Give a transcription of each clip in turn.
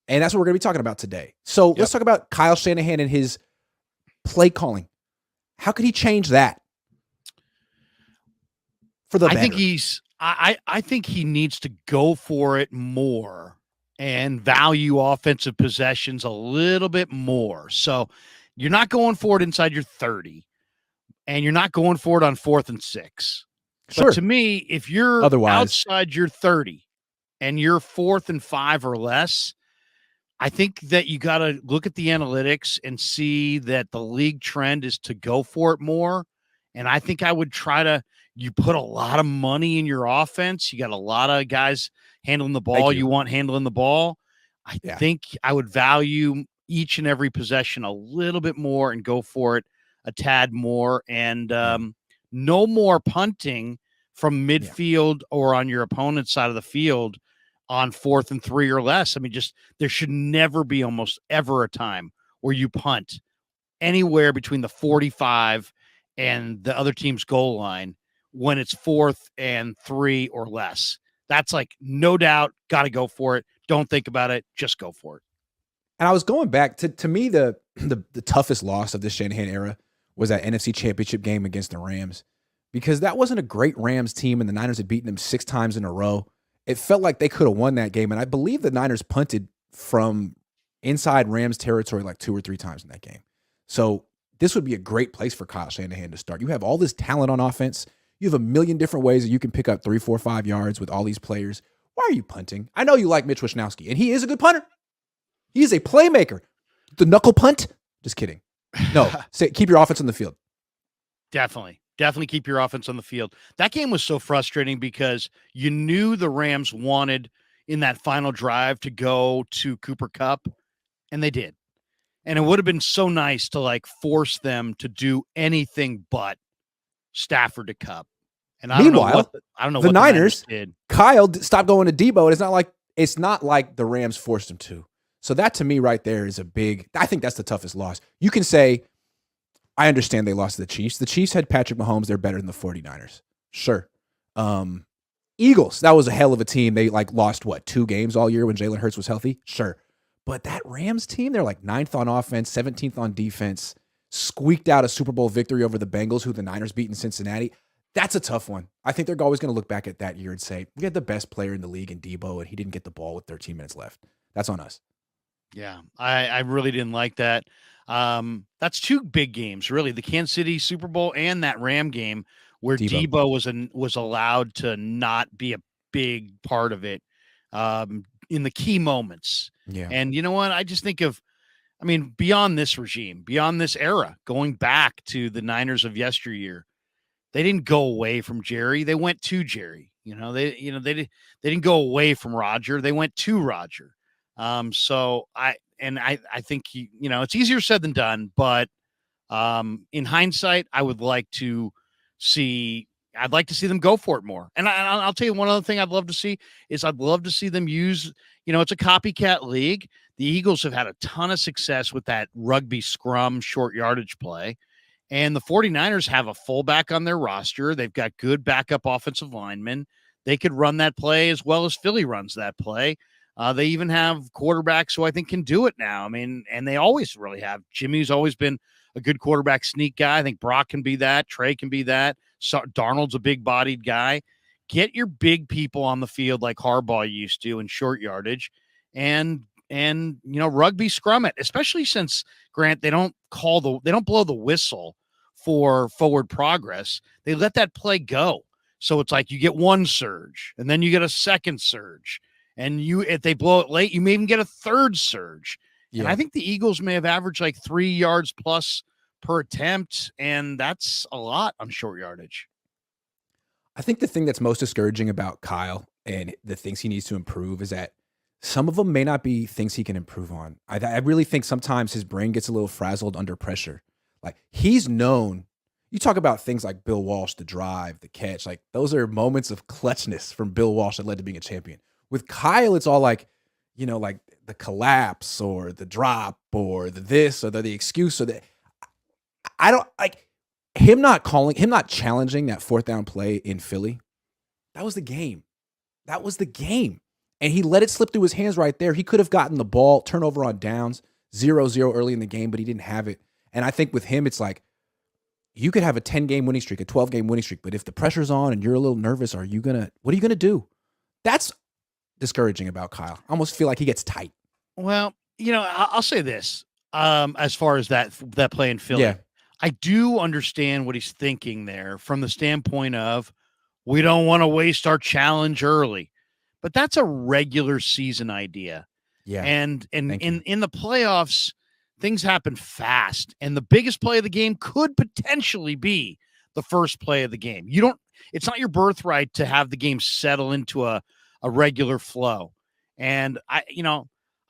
And that's what we're going to be talking about today. So let's talk about Kyle Shanahan and his play calling. How could he change that for the better? I think he needs to go for it more and value offensive possessions a little bit more. So you're not going for it inside your 30, and you're not going for it on 4th and 6. Sure. But to me, if you're outside your 30 and you're 4th and 5 or less, I think that you got to look at the analytics and see that the league trend is to go for it more. And I think I would you put a lot of money in your offense. You got a lot of guys handling the ball. You want handling the ball. I think I would value each and every possession a little bit more and go for it a tad more. And no more punting from midfield or on your opponent's side of the field on 4th and 3 or less. I mean, there should never be almost ever a time where you punt anywhere between the 45 and the other team's goal line when it's 4th and 3 or less. That's like, no doubt, got to go for it. Don't think about it. Just go for it. And I was going back to me, the toughest loss of this Shanahan era was that NFC Championship game against the Rams, because that wasn't a great Rams team and the Niners had beaten them 6 times in a row. It felt like they could have won that game. And I believe the Niners punted from inside Rams territory like 2 or 3 times in that game. So this would be a great place for Kyle Shanahan to start. You have all this talent on offense. You have a million different ways that you can pick up 3, 4, 5 yards with all these players. Why are you punting? I know you like Mitch Wishnowsky, and he is a good punter. He is a playmaker. The knuckle punt? Just kidding. No, keep your offense on the field. Definitely keep your offense on the field. That game was so frustrating because you knew the Rams wanted in that final drive to go to Cooper Kupp, and they did. And it would have been so nice to like force them to do anything but Stafford to Kupp. And Meanwhile, I don't know the what Niners did. Kyle stopped going to Debo, and it's not like the Rams forced him to. So that to me right there is I think that's the toughest loss. You can say, I understand they lost to the Chiefs. The Chiefs had Patrick Mahomes. They're better than the 49ers. Sure. Eagles, that was a hell of a team. They lost 2 games all year when Jalen Hurts was healthy? Sure. But that Rams team, they're 9th on offense, 17th on defense, squeaked out a Super Bowl victory over the Bengals, who the Niners beat in Cincinnati. That's a tough one. I think they're always going to look back at that year and say, we had the best player in the league in Debo, and he didn't get the ball with 13 minutes left. That's on us. Yeah, I really didn't like that. That's 2 big games, really, the Kansas City Super Bowl and that Ram game where Debo was allowed to not be a big part of it in the key moments. Yeah. And you know what? I just think beyond this regime, beyond this era, going back to the Niners of yesteryear, they didn't go away from Jerry. They went to Jerry. They didn't go away from Roger. They went to Roger. So I think it's easier said than done, but in hindsight, I'd like to see them go for it more. And I'll tell you one other thing I'd love to see them use, it's a copycat league. The Eagles have had a ton of success with that rugby scrum short yardage play. And the 49ers have a fullback on their roster. They've got good backup offensive linemen. They could run that play as well as Philly runs that play. They even have quarterbacks who I think can do it now. And they always really have. Jimmy's always been a good quarterback sneak guy. I think Brock can be that. Trey can be that. So Darnold's a big-bodied guy. Get your big people on the field like Harbaugh used to in short yardage, and rugby scrum it. Especially since, Grant, they don't blow the whistle for forward progress. They let that play go. So it's like you get one surge, and then you get a second surge. And if they blow it late, you may even get a third surge. Yeah. And I think the Eagles may have averaged 3 yards plus per attempt, and that's a lot on short yardage. I think the thing that's most discouraging about Kyle and the things he needs to improve is that some of them may not be things he can improve on. I really think sometimes his brain gets a little frazzled under pressure. He's known, you talk about things like Bill Walsh, the drive, the catch, those are moments of clutchness from Bill Walsh that led to being a champion. With Kyle, it's all the collapse or the drop or the this or the excuse or the. I don't him not challenging that 4th down play in Philly. That was the game. and he let it slip through his hands right there. He could have gotten the ball, turnover on downs, 0-0 early in the game, but he didn't have it. And I think with him, it's like you could have a 10-game winning streak, a 12-game winning streak, but if the pressure's on and you're a little nervous, what are you going to do? That's discouraging about Kyle. I almost feel like he gets tight. Well, I'll say this, as far as that play in Philly. Yeah. I do understand what he's thinking there from the standpoint of we don't want to waste our challenge early, but that's a regular season idea. Yeah. And in the playoffs, things happen fast, and the biggest play of the game could potentially be the first play of the game. It's not your birthright to have the game settle into a regular flow. And I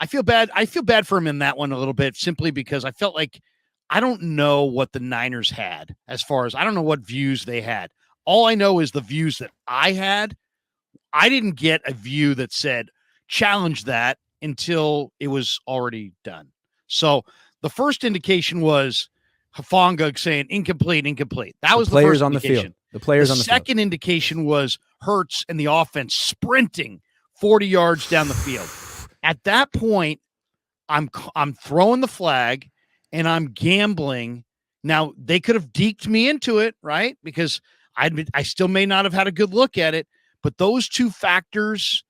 feel bad. I feel bad for him in that one a little bit, simply because I felt like I don't know what the Niners had as far as I don't know what views they had. All I know is the views that I had. I didn't get a view that said challenge that until it was already done. So the first indication was Hufanga saying incomplete. That was the players first on indication. The field. The players on the field. The second indication was Hurts and the offense sprinting 40 yards down the field. At that point, I'm throwing the flag and I'm gambling. Now, they could have deked me into it, right? Because I still may not have had a good look at it, but those two factors,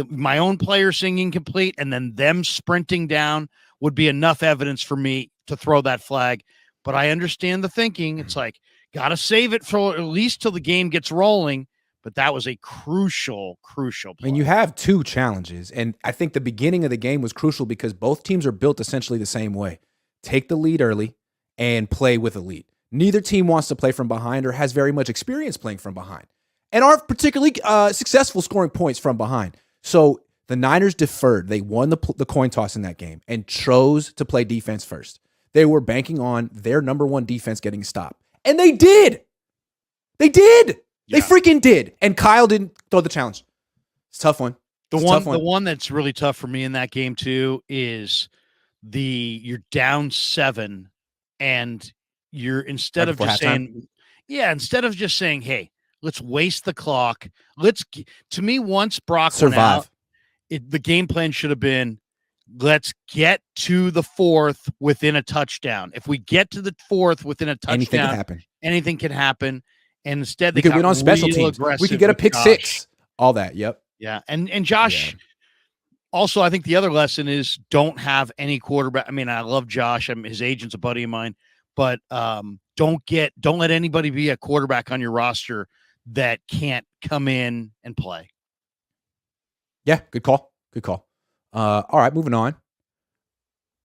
my own player saying incomplete and then them sprinting down, would be enough evidence for me to throw that flag. But I understand the thinking. It's like, got to save it for at least till the game gets rolling. But that was a crucial play. I mean, you have two challenges, and I think the beginning of the game was crucial because both teams are built essentially the same way. Take the lead early and play with a lead. Neither team wants to play from behind or has very much experience playing from behind and aren't particularly successful scoring points from behind. So the Niners deferred. They won the coin toss in that game and chose to play defense first. They were banking on their number one defense getting stopped. And they did. They did. Yeah. They freaking did. And Kyle didn't throw the challenge. It's a tough one. The one that's really tough for me in that game too is you're down 7 and you're instead of just saying, hey, let's waste the clock. To me, once Brock survive. Went out, the game plan should have been, let's get to the 4th within a touchdown. If we get to the 4th within a touchdown, anything can happen. And instead, they could win on special teams. We could get a pick 6. All that. Yep. Yeah. And Josh, also, I think the other lesson is don't have any quarterback. I mean, I love Josh. His agent's a buddy of mine, but don't let anybody be a quarterback on your roster that can't come in and play. Yeah. Good call. All right. Moving on.